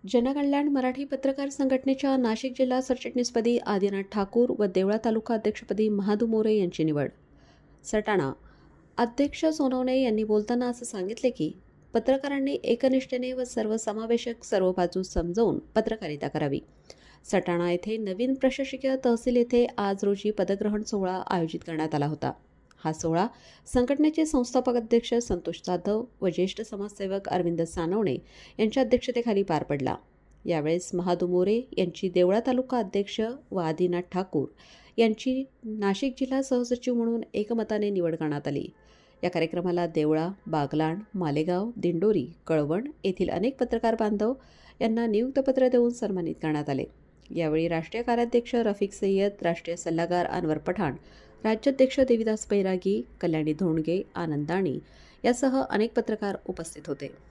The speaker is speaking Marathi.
जनकल्याण मराठी पत्रकार संघटनेच्या नाशिक जिल्हा सरचिटणीसपदी आदिनाथ ठाकूर व देवळा तालुका अध्यक्षपदी महादू मोरे यांची निवड. सटाणा. अध्यक्ष सोनवणे यांनी बोलताना असं सांगितले की पत्रकारांनी एकनिष्ठेने व सर्वसमावेशक सर्व बाजू समजावून पत्रकारिता करावी. सटाणा येथे नवीन प्रशासकीय तहसील येथे आज रोजी पदग्रहण सोहळा आयोजित करण्यात आला होता. हा सोहळा संघटनेचे संस्थापक अध्यक्ष संतोष जाधव व ज्येष्ठ समाजसेवक अरविंद सानवणे यांच्या अध्यक्षतेखाली पार पडला. यावेळेस महादू मोरे यांची देवळा तालुका अध्यक्ष व आदिनाथ ठाकूर यांची नाशिक जिल्हा सहसचिव म्हणून एकमताने निवड करण्यात आली. या कार्यक्रमाला देवळा, बागलाण, मालेगाव, दिंडोरी, कळवण येथील अनेक पत्रकार बांधव यांना नियुक्तपत्र देऊन सन्मानित करण्यात आले. यावेळी राष्ट्रीय कार्याध्यक्ष रफिक सय्यद, राष्ट्रीय सल्लागार अनवर पठाण, राज्याध्यक्ष देविदास बैरागी, कल्याणी धोंडगे, आनंद दाणी यासह अनेक पत्रकार उपस्थित होते.